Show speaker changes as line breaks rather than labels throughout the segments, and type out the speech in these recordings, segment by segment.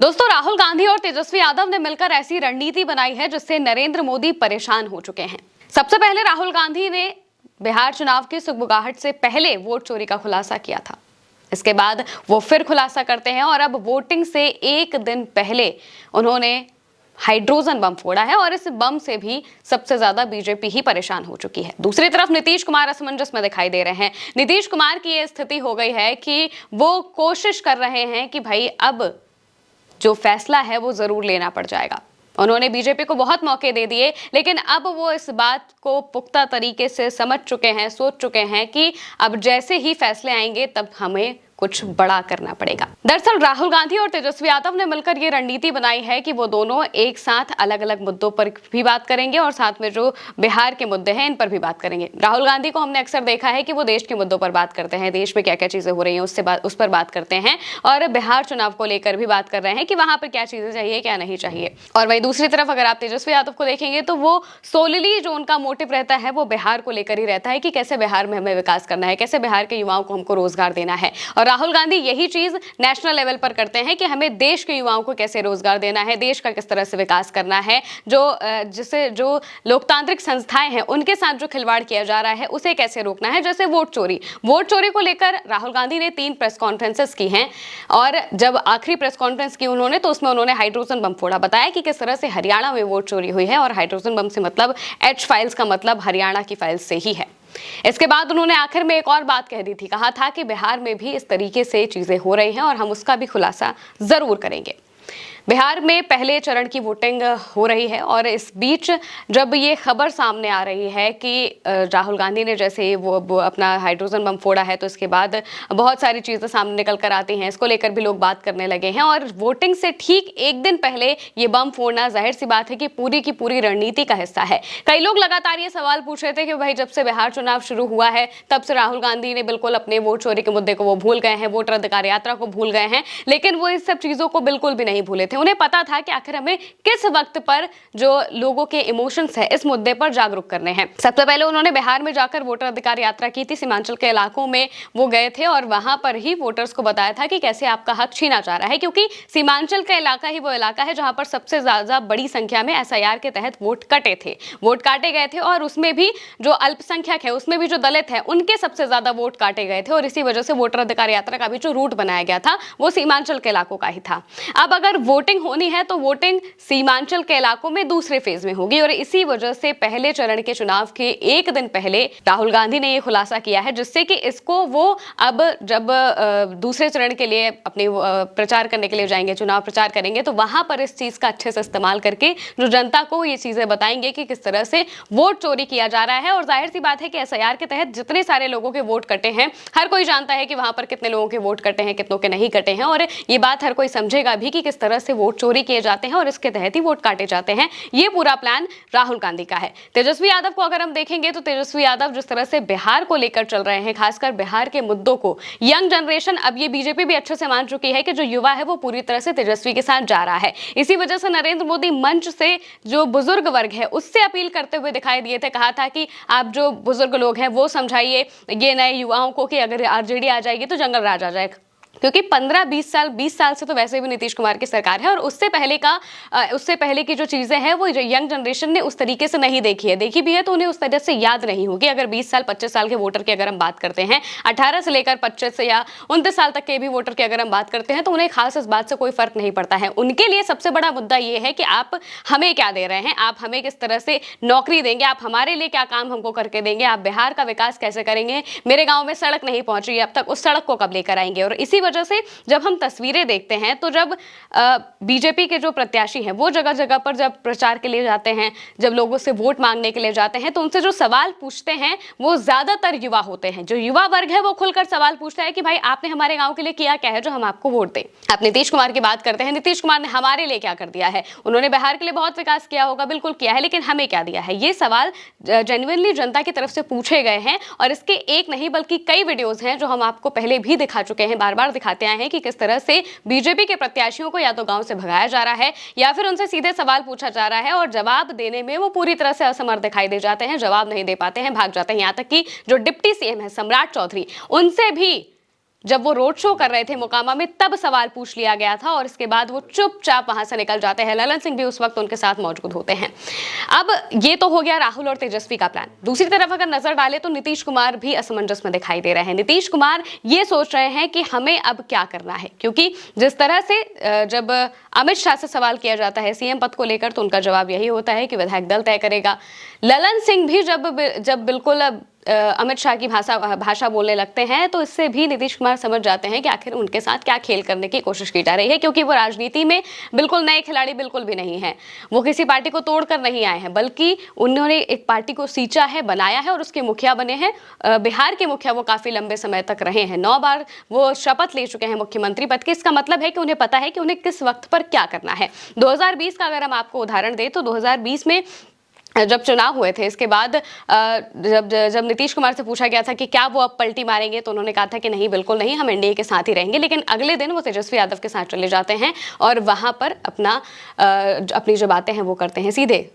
दोस्तों, राहुल गांधी और तेजस्वी यादव ने मिलकर ऐसी रणनीति बनाई है जिससे नरेंद्र मोदी परेशान हो चुके हैं। सबसे पहले राहुल गांधी ने बिहार चुनाव की सुगबुगाहट से पहले वोट चोरी का खुलासा किया था। इसके बाद वो फिर खुलासा करते हैं और अब वोटिंग से एक दिन पहले उन्होंने हाइड्रोजन बम फोड़ा है और इस बम से भी सबसे ज्यादा बीजेपी ही परेशान हो चुकी है। दूसरी तरफ नीतीश कुमार असमंजस में दिखाई दे रहे हैं। नीतीश कुमार की यह स्थिति हो गई है कि वो कोशिश कर रहे हैं कि भाई अब जो फैसला है वो जरूर लेना पड़ जाएगा। उन्होंने बीजेपी को बहुत मौके दे दिए, लेकिन अब वो इस बात को पुख्ता तरीके से समझ चुके हैं, सोच चुके हैं कि अब जैसे ही फैसले आएंगे तब हमें कुछ बड़ा करना पड़ेगा। दरअसल राहुल गांधी और तेजस्वी यादव ने मिलकर ये रणनीति बनाई है कि वो दोनों एक साथ अलग अलग मुद्दों पर भी बात करेंगे और साथ में जो बिहार के मुद्दे हैं इन पर भी बात करेंगे। राहुल गांधी को हमने अक्सर देखा है कि वो देश के मुद्दों पर बात करते हैं, देश में क्या क्या चीजें हो रही हैं उस पर बात करते हैं और बिहार चुनाव को लेकर भी बात कर रहे हैं कि वहां पर क्या चीजें चाहिए क्या नहीं चाहिए। और वही दूसरी तरफ अगर आप तेजस्वी यादव को देखेंगे तो वो सोलली जो उनका मोटिव रहता है वो बिहार को लेकर ही रहता है कि कैसे बिहार में हमें विकास करना है, कैसे बिहार के युवाओं को हमको रोजगार देना है। और राहुल गांधी यही चीज नेशनल लेवल पर करते हैं कि हमें देश के युवाओं को कैसे रोजगार देना है, देश का किस तरह से विकास करना है, जो लोकतांत्रिक संस्थाएं हैं उनके साथ जो खिलवाड़ किया जा रहा है उसे कैसे रोकना है। जैसे वोट चोरी को लेकर राहुल गांधी ने 3 प्रेस कॉन्फ्रेंसेस की हैं और जब आखिरी प्रेस कॉन्फ्रेंस की उन्होंने तो उसमें उन्होंने हाइड्रोजन बम फोड़ा, बताया कि किस तरह से हरियाणा में वोट चोरी हुई है और हाइड्रोजन बम से मतलब एच फाइल्स का मतलब हरियाणा की फाइल्स से ही है। इसके बाद उन्होंने आखिर में एक और बात कह दी थी, कहा था कि बिहार में भी इस तरीके से चीजें हो रही हैं और हम उसका भी खुलासा जरूर करेंगे। बिहार में पहले चरण की वोटिंग हो रही है और इस बीच जब ये खबर सामने आ रही है कि राहुल गांधी ने जैसे वो अपना हाइड्रोजन बम फोड़ा है तो इसके बाद बहुत सारी चीज़ें सामने निकल कर आती हैं, इसको लेकर भी लोग बात करने लगे हैं। और वोटिंग से ठीक एक दिन पहले ये बम फोड़ना जाहिर सी बात है कि पूरी की पूरी रणनीति का हिस्सा है। कई लोग लगातार ये सवाल पूछ रहे थे कि भाई जब से बिहार चुनाव शुरू हुआ है तब से राहुल गांधी ने बिल्कुल अपने वोट चोरी के मुद्दे को वो भूल गए हैं, वोटर अधिकार यात्रा को भूल गए हैं, लेकिन वो इस सब चीज़ों को बिल्कुल भी नहीं भूले थे। उन्हें पता था कि आखिर हमें किस वक्त पर जो लोगों के इमोशंस है इस मुद्दे पर जागरूक करने हैं। सबसे पहले उन्होंने बिहार में जाकर वोटर अधिकार यात्रा की थी, सीमांचल के इलाकों में वो गए थे और वहां पर ही वोटर्स को बताया था कि कैसे आपका हक छीना जा रहा है, क्योंकि सीमांचल का इलाका ही वो इलाका है जहां पर सबसे ज्यादा बड़ी संख्या में एसआईआर के तहत वोट काटे गए थे और उसमें भी जो अल्पसंख्यक है, उसमें भी जो दलित है, उनके सबसे ज्यादा वोट काटे गए थे और इसी वजह से वोटर अधिकार यात्रा का भी जो रूट बनाया गया था वो सीमांचल के इलाकों का ही था। अब अगर वोटिंग होनी है तो वोटिंग सीमांचल के इलाकों में दूसरे फेज में होगी और इसी वजह से पहले चरण के चुनाव के एक दिन पहले राहुल गांधी ने यह खुलासा किया है, जिससे कि इसको वो अब जब दूसरे चरण के लिए अपने प्रचार करने के लिए जाएंगे, चुनाव प्रचार करेंगे, तो वहां पर इस चीज का अच्छे से इस्तेमाल करके जो जनता को ये चीजें बताएंगे कि किस तरह से वोट चोरी किया जा रहा है। और जाहिर सी बात है कि एसआईआर के तहत जितने सारे लोगों के वोट कटे हैं, हर कोई जानता है कि वहां पर कितने लोगों के वोट कटे हैं, कितनों के नहीं कटे हैं, और ये बात हर कोई समझेगा भी कि किस तरह से वोट चोरी किए जाते हैं और इसके तहत ही वोट काटे जाते हैं। ये पूरा प्लान राहुल गांधी का है। तेजस्वी यादव को अगर हम देखेंगे तो तेजस्वी यादव जिस तरह से बिहार को लेकर चल रहे हैं, खासकर बिहार के मुद्दों को, यंग जनरेशन, अब ये बीजेपी भी अच्छे से मान चुकी है कि जो युवा है वो पूरी तरह से तेजस्वी के साथ जा रहा है। इसी वजह से नरेंद्र मोदी मंच से जो बुजुर्ग वर्ग है उससे अपील करते हुए दिखाई दिए थे, कहा था कि आप जो बुजुर्ग लोग हैं वो समझाइए ये नए युवाओं को कि अगर आरजेडी आ जाएगी तो जंगल राज आ जाएगा, क्योंकि 15-20 साल से तो वैसे भी नीतीश कुमार की सरकार है और उससे पहले की जो चीजें हैं वो यंग जनरेशन ने उस तरीके से नहीं देखी है, देखी भी है तो उन्हें उस तरह से याद नहीं होगी। अगर 20 साल 25 साल के वोटर की अगर हम बात करते हैं, 18 से लेकर 25 से या 29 साल तक के भी वोटर की अगर हम बात करते हैं, तो उन्हें खास इस बात से कोई फर्क नहीं पड़ता है। उनके लिए सबसे बड़ा मुद्दा ये है कि आप हमें क्या दे रहे हैं, आप हमें किस तरह से नौकरी देंगे, आप हमारे लिए क्या काम हमको करके देंगे, आप बिहार का विकास कैसे करेंगे, मेरे गाँव में सड़क नहीं पहुंच रही है अब तक, उस सड़क को कब लेकर आएंगे। और इसी वजह से जब हम तस्वीरें देखते हैं तो जब बीजेपी के जो प्रत्याशी हैं वो जगह जगह पर जब प्रचार के लिए जाते हैं, जब लोगों से वोट मांगने के लिए जाते हैं, तो उनसे जो सवाल पूछते हैं वो ज्यादातर युवा होते हैं। जो युवा वर्ग है वो खुलकर सवाल पूछता है कि भाई आपने हमारे गांव के लिए किया क्या है जो हम आपको वोट दें। आप नीतीश कुमार की बात करते हैं, नीतीश कुमार ने हमारे लिए क्या कर दिया है, उन्होंने बिहार के लिए बहुत विकास किया होगा, बिल्कुल किया है, लेकिन हमें क्या दिया है। ये सवाल जेन्युइनली जनता की तरफ से पूछे गए हैं और इसके एक नहीं बल्कि कई वीडियोज हैं जो हम आपको पहले भी दिखा चुके हैं, बार बार दिखाते आए हैं कि किस तरह से बीजेपी के प्रत्याशियों को या तो गांव से भगाया जा रहा है या फिर उनसे सीधे सवाल पूछा जा रहा है और जवाब देने में वो पूरी तरह से असमर्थ दिखाई दे जाते हैं, जवाब नहीं दे पाते हैं, भाग जाते हैं। यहां तक कि जो डिप्टी सीएम है सम्राट चौधरी, उनसे भी जब वो रोड शो कर रहे थे मोकामा में, तब सवाल पूछ लिया गया था और इसके बाद वो चुपचाप वहां से निकल जाते हैं। ललन सिंह भी उस वक्त उनके साथ मौजूद होते हैं। अब ये तो हो गया राहुल और तेजस्वी का प्लान। दूसरी तरफ अगर नजर डाले तो नीतीश कुमार भी असमंजस में दिखाई दे रहे हैं। नीतीश कुमार ये सोच रहे हैं कि हमें अब क्या करना है, क्योंकि जिस तरह से जब अमित शाह से सवाल किया जाता है सीएम पद को लेकर तो उनका जवाब यही होता है कि विधायक दल तय करेगा। ललन सिंह भी जब बिल्कुल अमित शाह की भाषा बोलने लगते हैं तो इससे भी नीतीश कुमार समझ जाते हैं कि आखिर उनके साथ क्या खेल करने की कोशिश की जा रही है, क्योंकि वो राजनीति में बिल्कुल नए खिलाड़ी बिल्कुल भी नहीं है। वो किसी पार्टी को तोड़कर नहीं आए हैं, बल्कि उन्होंने एक पार्टी को सींचा है, बनाया है और उसके मुखिया बने हैं। बिहार के मुखिया वो काफी लंबे समय तक रहे हैं, 9 बार वो शपथ ले चुके हैं मुख्यमंत्री पद की। इसका मतलब है कि उन्हें पता है कि उन्हें किस वक्त पर क्या करना है। 2020 का अगर हम आपको उदाहरण दें तो 2020 में जब चुनाव हुए थे, इसके बाद जब नीतीश कुमार से पूछा गया था कि क्या वो अब पलटी मारेंगे, तो उन्होंने कहा था कि नहीं, बिल्कुल नहीं, हम एनडीए के साथ ही रहेंगे। लेकिन अगले दिन वो तेजस्वी यादव के साथ चले जाते हैं और वहां पर अपनी जो बातें हैं वो करते हैं। सीधे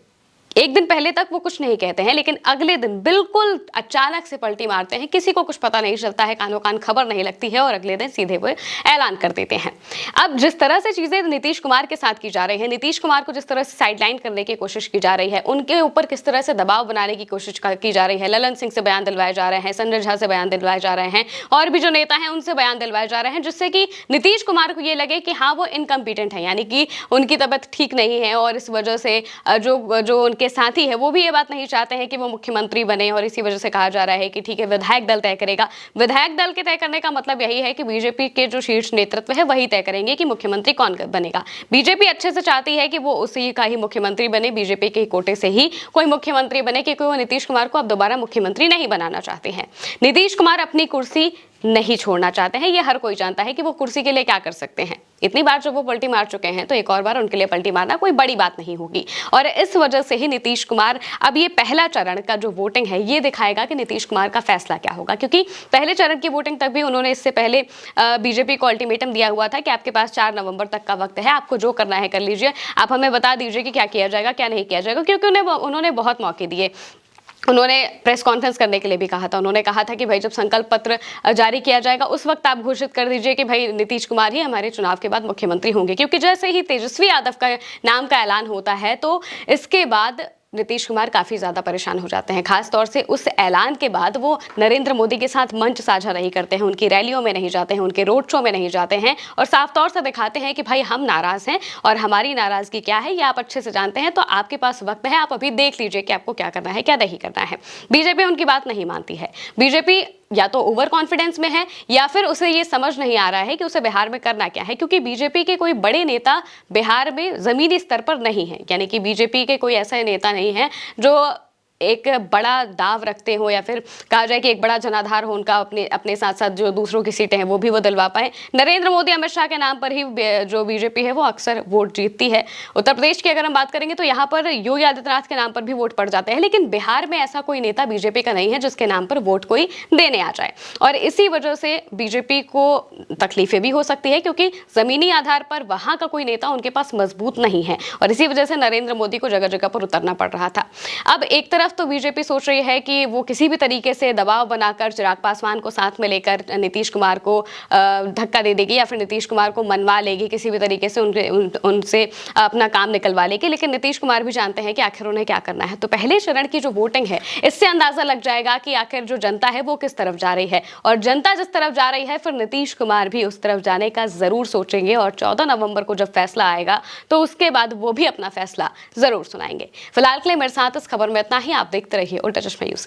एक दिन पहले तक वो कुछ नहीं कहते हैं, लेकिन अगले दिन बिल्कुल अचानक से पलटी मारते हैं। किसी को कुछ पता नहीं चलता है, कानों कान खबर नहीं लगती है और अगले दिन सीधे वो ऐलान कर देते हैं। अब जिस तरह से चीजें नीतीश कुमार के साथ की जा रही है, नीतीश कुमार को जिस तरह से साइडलाइन करने की कोशिश की जा रही है, उनके ऊपर किस तरह से दबाव बनाने की कोशिश की जा रही है, ललन सिंह से बयान दिलवाए जा रहे हैं, संजय झा से बयान दिलवाए जा रहे हैं और भी जो नेता हैं उनसे बयान दिलवाए जा रहे हैं, जिससे कि नीतीश कुमार को ये लगे कि हाँ वो इनकम्पिटेंट है, यानी कि उनकी तबीयत ठीक नहीं है और इस वजह से जो उनके साथी है वो भी ये बात नहीं चाहते हैं कि वो मुख्यमंत्री बने। और इसी वजह से कहा जा रहा है कि ठीक है, विधायक दल तय करेगा। विधायक दल के तय करने का मतलब यही है कि बीजेपी के जो शीर्ष नेतृत्व है वही तय करेंगे कि मुख्यमंत्री कौन बनेगा। बीजेपी अच्छे से चाहती है कि वो उसी का ही मुख्यमंत्री बने, बीजेपी के कोटे से ही कोई मुख्यमंत्री बने, क्योंकि वो नीतीश कुमार को अब दोबारा मुख्यमंत्री नहीं बनाना चाहते हैं। नीतीश कुमार अपनी कुर्सी नहीं छोड़ना चाहते हैं, ये हर कोई जानता है कि वो कुर्सी के लिए क्या कर सकते हैं। इतनी बार जब वो पलटी मार चुके हैं तो एक और बार उनके लिए पलटी मारना कोई बड़ी बात नहीं होगी। और इस वजह से ही नीतीश कुमार, अब ये पहला चरण का जो वोटिंग है ये दिखाएगा कि नीतीश कुमार का फैसला क्या होगा, क्योंकि पहले चरण की वोटिंग तक भी उन्होंने इससे पहले बीजेपी को अल्टीमेटम दिया हुआ था कि आपके पास 4 नवंबर तक का वक्त है, आपको जो करना है कर लीजिए, आप हमें बता दीजिए कि क्या किया जाएगा क्या नहीं किया जाएगा, क्योंकि उन्होंने बहुत मौके दिए। उन्होंने प्रेस कॉन्फ्रेंस करने के लिए भी कहा था। उन्होंने कहा था कि भाई जब संकल्प पत्र जारी किया जाएगा उस वक्त आप घोषित कर दीजिए कि भाई नीतीश कुमार ही हमारे चुनाव के बाद मुख्यमंत्री होंगे, क्योंकि जैसे ही तेजस्वी यादव का नाम का ऐलान होता है तो इसके बाद नीतीश कुमार काफी ज्यादा परेशान हो जाते हैं। खास तौर से उस ऐलान के बाद वो नरेंद्र मोदी के साथ मंच साझा नहीं करते हैं, उनकी रैलियों में नहीं जाते हैं, उनके रोड शो में नहीं जाते हैं और साफ तौर से दिखाते हैं कि भाई हम नाराज हैं और हमारी नाराजगी क्या है ये आप अच्छे से जानते हैं, तो आपके पास वक्त है, आप अभी देख लीजिए कि आपको क्या करना है क्या नहीं करना है। बीजेपी उनकी बात नहीं मानती है। बीजेपी या तो ओवर कॉन्फिडेंस में है या फिर उसे ये समझ नहीं आ रहा है कि उसे बिहार में करना क्या है, क्योंकि बीजेपी के कोई बड़े नेता बिहार में जमीनी स्तर पर नहीं है। यानी कि बीजेपी के कोई ऐसा नेता नहीं है जो एक बड़ा दाव रखते हो या फिर कहा जाए कि एक बड़ा जनाधार हो उनका, अपने साथ साथ जो दूसरों की सीटें हैं वो भी वो दिलवा पाए। नरेंद्र मोदी अमित शाह के नाम पर ही जो बीजेपी है वो अक्सर वोट जीतती है। उत्तर प्रदेश की अगर हम बात करेंगे तो यहाँ पर योगी आदित्यनाथ के नाम पर भी वोट पड़ जाते हैं, लेकिन बिहार में ऐसा कोई नेता बीजेपी का नहीं है जिसके नाम पर वोट कोई देने आ जाए। और इसी वजह से बीजेपी को तकलीफें भी हो सकती है, क्योंकि जमीनी आधार पर वहां का कोई नेता उनके पास मजबूत नहीं है और इसी वजह से नरेंद्र मोदी को जगह जगह पर उतरना पड़ रहा था। अब एक तरफ तो बीजेपी सोच रही है कि वो किसी भी तरीके से दबाव बनाकर चिराग पासवान को साथ में लेकर नीतीश कुमार को धक्का दे देगी या फिर नीतीश कुमार को मनवा लेगी, किसी भी तरीके से उनसे अपना काम निकलवा लेगी। लेकिन नीतीश कुमार भी जानते हैं कि आखिर उन्हें क्या करना है। तो पहले चरण की जो वोटिंग है इससे अंदाजा लग जाएगा कि आखिर जो जनता है वो किस तरफ जा रही है, और जनता जिस तरफ जा रही है फिर नीतीश कुमार भी उस तरफ जाने का जरूर सोचेंगे और 14 नवंबर को जब फैसला आएगा तो उसके बाद वो भी अपना फैसला जरूर सुनाएंगे। फिलहाल के लिए मेरे साथ इस खबर में इतना ही। आप देखते रहिए उल्टा चश्मा यूसी।